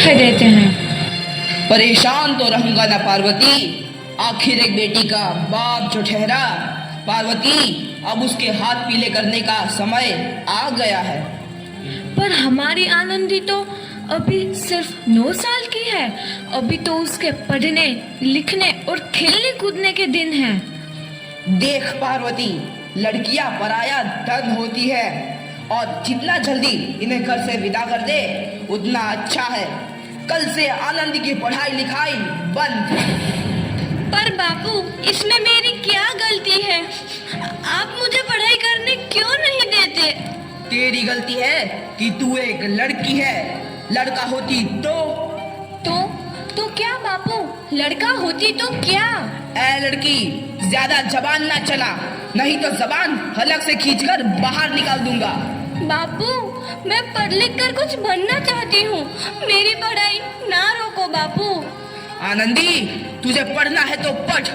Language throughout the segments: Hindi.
कह देते हैं। परेशान तो रहूंगा ना पार्वती, आखिर एक बेटी का बाप जो ठहरा। पार्वती, अब उसके हाथ पीले करने का समय आ गया है। पर हमारी आनंदी तो अभी सिर्फ 9 साल की है। अभी तो उसके पढ़ने लिखने और खेलने कूदने के दिन हैं। देख पार्वती, लड़कियां पराया धन होती है और जितना जल्दी इन्हें घर से विदा कर दे उतना अच्छा है। कल से आनंद की पढ़ाई लिखाई बंद। पर बापू, इसमें मेरी क्या गलती है? आप मुझे पढ़ाई करने क्यों नहीं देते? तेरी गलती है कि तू एक लड़की है। लड़का होती तो क्या बापू? लड़का होती तो क्या? ए लड़की, ज्यादा जबान ना चला, नहीं तो जबान हलक से खींचकर बाहर निकाल दूंगा। बापू, मैं पढ़ लिख कर कुछ बनना चाहती हूँ। मेरी पढ़ाई ना रोको बापू। आनंदी, तुझे पढ़ना है तो पढ़,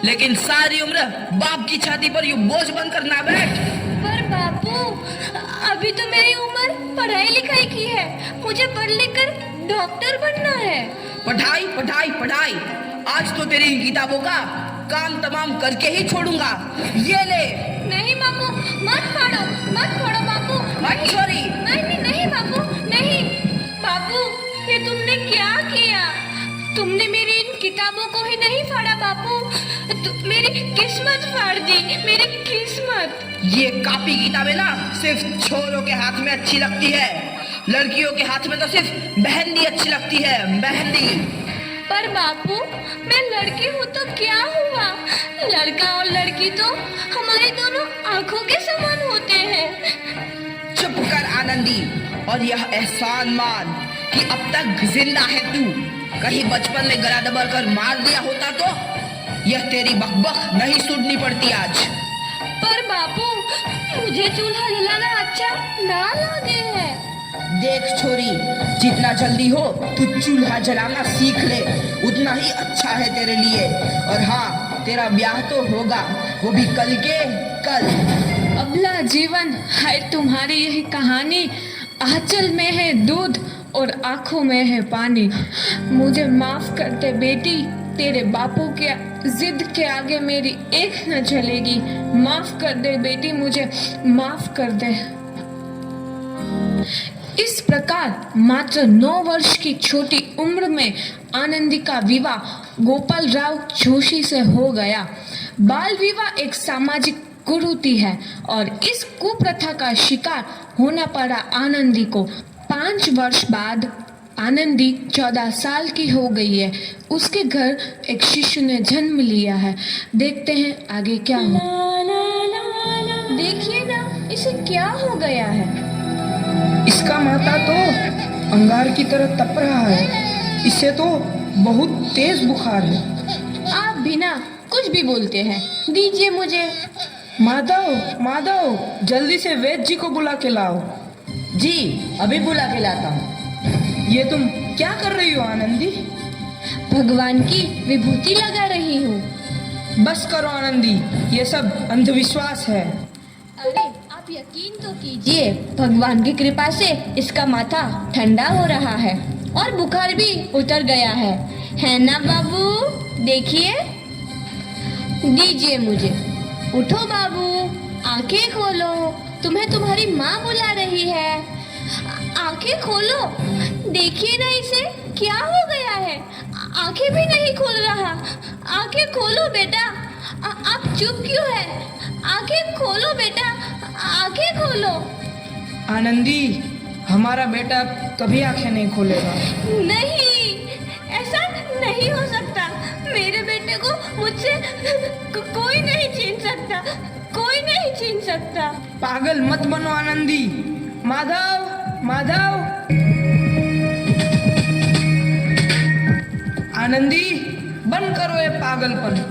लेकिन सारी उम्र बाप की छाती पर यूं बोझ बनकर ना बैठ। पर बापू, अभी तो मेरी उम्र पढ़ाई लिखाई की है। मुझे पढ़ लिख कर डॉक्टर बनना है। पढ़ाई पढ़ाई पढ़ाई, आज तो तेरी इन किताबों का काम तमाम करके ही छोड़ूंगा। ये ले। नहीं बापू, मत फाड़ो बापू। मत छोड़ी। नहीं नहीं बापू, नहीं। बापू, ये तुमने क्या किया? तुमने मेरी इन किताबों को ही नहीं फाड़ा बापू, मेरी किस्मत फाड़ दी, मेरी किस्मत। ये कॉपी किताबें ना सिर्फ छोरों के हाथ में अच्छी लगती है, लड़कियों के हाथ में तो सिर्फ मेहंदी अच्छी लगती है, मेहंदी। पर बापू, मैं लड़की हूँ तो क्या हुआ? लड़का और लड़की तो हमारी दोनों आंखों के समान होते हैं। चुप कर आनंदी, और यह एहसान मान कि अब तक जिंदा है तू। कहीं बचपन में गला दबा कर मार दिया होता तो यह तेरी बकबक नहीं सुननी पड़ती आज। पर बापू, मुझे चूल्हा जलाना अच्छा ना लगे है। देख छोरी, जितना जल्दी हो तू चूल्हा जलाना सीख ले, उतना ही अच्छा है तेरे लिए। और हाँ, तेरा ब्याह तो होगा, वो भी कल के कल। अबला जीवन है तुम्हारी यही कहानी। आंचल में है दूध और आंखों में है पानी। मुझे माफ कर दे बेटी, तेरे बापू के जिद के आगे मेरी एक न चलेगी। माफ कर दे बेटी, मुझे माफ कर दे। इस प्रकार मात्र 9 वर्ष की छोटी उम्र में आनंदी का विवाह गोपाल राव जोशी से हो गया। बाल विवाह एक सामाजिक कुरीति है और इस कुप्रथा का शिकार होना पड़ा आनंदी को। 5 वर्ष बाद आनंदी 14 साल की हो गई है। उसके घर एक शिशु ने जन्म लिया है। देखते हैं आगे क्या हो। देखिए ना, इसे क्या हो गया है? इसका माथा तो अंगार की तरह तप रहा है। इसे तो बहुत तेज बुखार है। आप बिना कुछ भी बोलते हैं, दीजिए मुझे। माधव, माधव, जल्दी से वैद्य जी को बुला के लाओ। जी, अभी बुला के लाता हूँ। ये तुम क्या कर रही हो आनंदी? भगवान की विभूति लगा रही हूँ। बस करो आनंदी, ये सब अंधविश्वास है। अरे आप यकीन तो कीजिए, भगवान की कृपा से इसका माथा ठंडा हो रहा है और बुखार भी उतर गया है ना बाबू? देखिए, दीजिए मुझे। उठो बाबू, आंखें खोलो, तुम्हें तुम्हारी माँ बुला रही है। आंखें खोलो, देखिए ना इसे क्या हो गया है। आंखें भी नहीं खोल रहा। आंखें खोलो बेटा। आप चुप क्यों है? आंखें खोलो बेटा, आंखें खोलो। आनंदी, हमारा बेटा कभी आंखें नहीं खोलेगा। नहीं, ऐसा नहीं हो सकता। मेरे बेटे को मुझसे कोई नहीं छीन सकता, कोई नहीं छीन सकता। पागल मत बनो आनंदी। माधव, माधव, आनंदी, बंद करो ये पागलपन।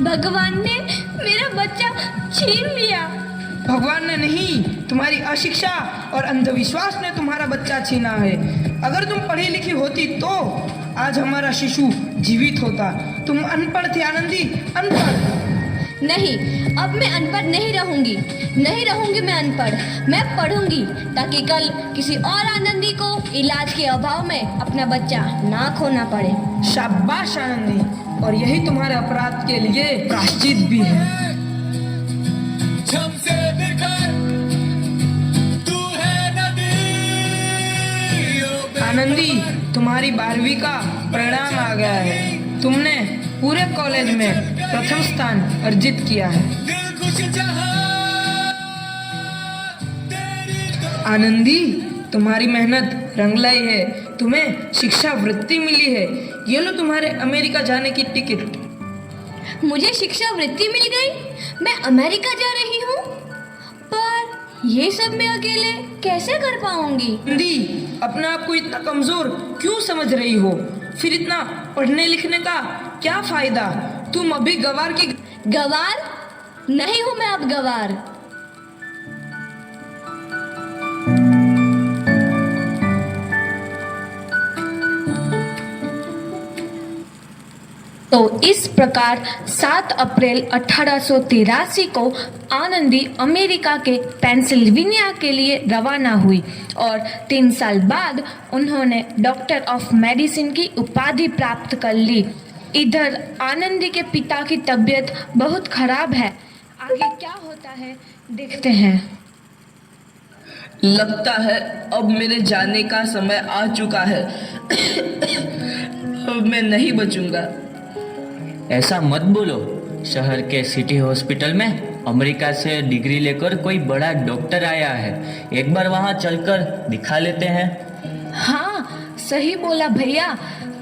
भगवान ने मेरा बच्चा छीन लिया। भगवान ने नहीं, तुम्हारी अशिक्षा और अंधविश्वास ने तुम्हारा बच्चा छीना है। अगर तुम पढ़ी लिखी होती तो आज हमारा शिशु जीवित होता। तुम अनपढ़ थे आनंदी, अनपढ़। नहीं, अब मैं अनपढ़ नहीं रहूंगी। नहीं रहूंगी मैं अनपढ़। मैं पढ़ूंगी ताकि कल किसी और आनंदी को इलाज के अभाव में अपना बच्चा ना खोना पड़े। शाबाश आनंदी, और यही तुम्हारे अपराध के लिए प्रायश्चित भी है। हमसे बिखर तू है नदी। आनंदी, तुम्हारी 12वीं का परिणाम आ गया है। तुमने पूरे कॉलेज में प्रथम स्थान अर्जित किया है। दिल खुश जहां तेरी तो आनंदी, तुम्हारी मेहनत रंग लाई है। तुम्हें शिक्षा वृत्ति मिली है। ये लो तुम्हारे अमेरिका जाने की टिकट। मुझे शिक्षा वृत्ति मिल गई। मैं अमेरिका जा रही हूँ, पर ये सब मैं अकेले कैसे कर पाऊंगी? आनंदी, अपने आप को इतना कमजोर क्यों समझ रही हो? फिर इतना पढ़ने लिखने का क्या फायदा? तुम अभी गवार की गवार नहीं हूँ मैं अब गवार। तो इस प्रकार 7 अप्रैल 1883 को आनंदी अमेरिका के पेंसिल्वेनिया के लिए रवाना हुई और 3 साल बाद उन्होंने डॉक्टर ऑफ मेडिसिन की उपाधि प्राप्त कर ली। इधर आनंदी के पिता की तबीयत बहुत खराब है। आगे क्या होता है देखते हैं। लगता है अब मेरे जाने का समय आ चुका है। अब मैं नहीं बचूंगा। ऐसा मत बोलो। शहर के सिटी हॉस्पिटल में अमेरिका से डिग्री लेकर कोई बड़ा डॉक्टर आया है। एक बार वहां चलकर दिखा लेते हैं। हाँ, सही बोला भैया।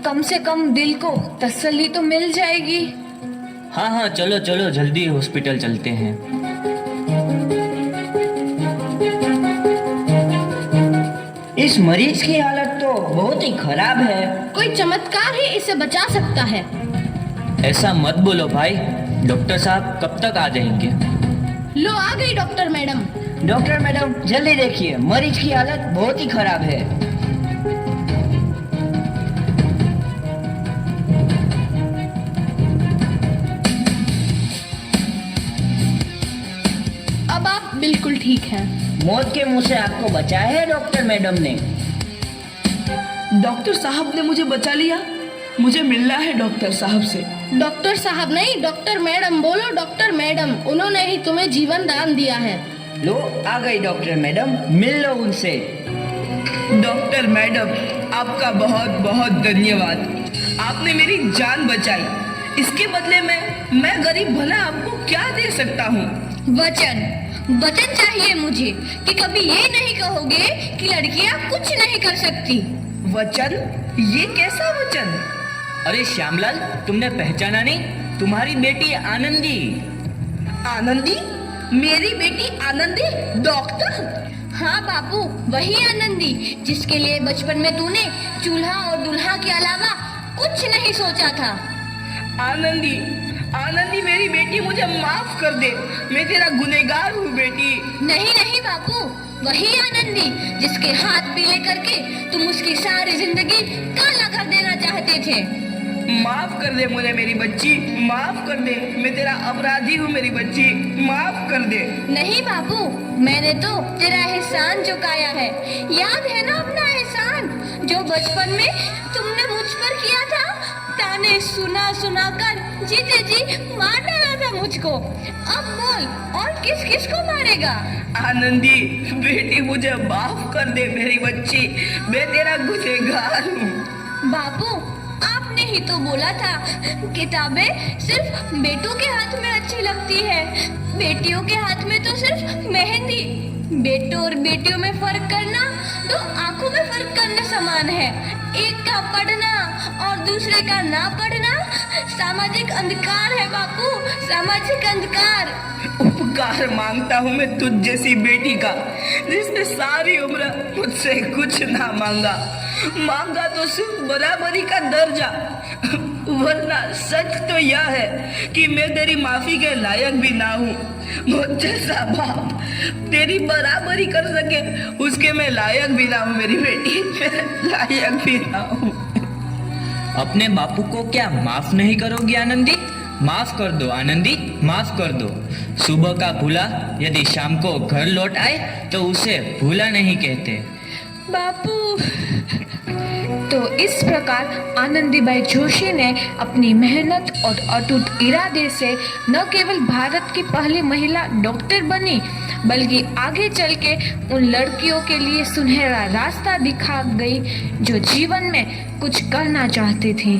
कम से कम दिल को तसल्ली तो मिल जाएगी। हाँ हाँ, चलो चलो जल्दी हॉस्पिटल चलते हैं। इस मरीज की हालत तो बहुत ही खराब है। कोई चमत्कार ही इसे बचा सकता है। ऐसा मत बोलो भाई। डॉक्टर साहब कब तक आ जाएंगे? लो आ गई डॉक्टर मैडम। डॉक्टर मैडम जल्दी देखिए, मरीज की हालत बहुत ही खराब है। अब आप बिल्कुल ठीक हैं। मौत के मुंह से आपको बचाया है डॉक्टर मैडम ने। डॉक्टर साहब ने मुझे बचा लिया। मुझे मिलना है डॉक्टर साहब से। डॉक्टर साहब नहीं, डॉक्टर मैडम बोलो। डॉक्टर मैडम, उन्होंने ही तुम्हें जीवन दान दिया है। लो आ गई डॉक्टर मैडम, मिल लो उनसे। डॉक्टर मैडम, आपका बहुत बहुत धन्यवाद। आपने मेरी जान बचाई। इसके बदले में मैं गरीब भला आपको क्या दे सकता हूँ? वचन चाहिए मुझे कि कभी ये नहीं कहोगे कि लड़कियां कुछ नहीं कर सकती। वचन? ये कैसा वचन? अरे श्यामलाल, तुमने पहचाना नहीं? तुम्हारी बेटी आनंदी। आनंदी? मेरी बेटी आनंदी डॉक्टर? हाँ बापू, वही आनंदी जिसके लिए बचपन में तूने चूल्हा और दूल्हा के अलावा कुछ नहीं सोचा था। आनंदी, आनंदी मेरी बेटी, मुझे माफ कर दे। मैं तेरा गुनहगार हूँ बेटी। नहीं नहीं बापू, वही आनंदी जिसके हाथ पीले करके तुम उसकी सारी जिंदगी काला कर देना चाहते थे। माफ कर दे मुझे मेरी बच्ची, माफ कर दे। मैं तेरा अपराधी हूँ मेरी बच्ची, माफ कर दे। नहीं बापू, मैंने तो तेरा एहसान चुकाया है। याद है ना अपना एहसान जो बचपन में तुमने मुझ पर किया था? ताने सुना सुना कर जीते जी मार डाला था मुझको। अब बोल, और किस किस को मारेगा? आनंदी बेटी, मुझे माफ कर दे मेरी बच्ची। मैं तेरा गुनहगार हूँ। बापू, आपने ही तो बोला था किताबें सिर्फ बेटों के हाथ में अच्छी लगती है, बेटियों के हाथ में तो सिर्फ मेहंदी। बेटों और बेटियों में फर्क करना तो आंखों में फर्क करने समान है। एक का पढ़ना और दूसरे का ना पढ़ना सामाजिक अंधकार है बापू, सामाजिक अंधकार। उपकार मांगता हूँ मैं तुझ जैसी बेटी का, जिसने सारी उम्र मुझसे कुछ ना मांगा। मांगा तो सिर्फ बराबरी का दर्जा। वरना सच तो यह है कि मैं तेरी माफी के लायक भी ना हूँ। मुझ जैसा बाप तेरी बराबरी कर सके उसके मैं लायक भी ना हूँ मेरी बेटी, मैं लायक भी ना हूँ। अपने बापू को क्या माफ नहीं करोगी आनंदी? माफ कर दो आनंदी, माफ कर दो। सुबह का भूला यदि शाम को घर लौट आए तो उसे भूला नहीं कहते। बापू, तो इस प्रकार आनंदीबाई जोशी ने अपनी मेहनत और अटूट इरादे से न केवल भारत की पहली महिला डॉक्टर बनी, बल्कि आगे चल के उन लड़कियों के लिए सुनहरा रास्ता दिखा गई जो जीवन में कुछ करना चाहती थी।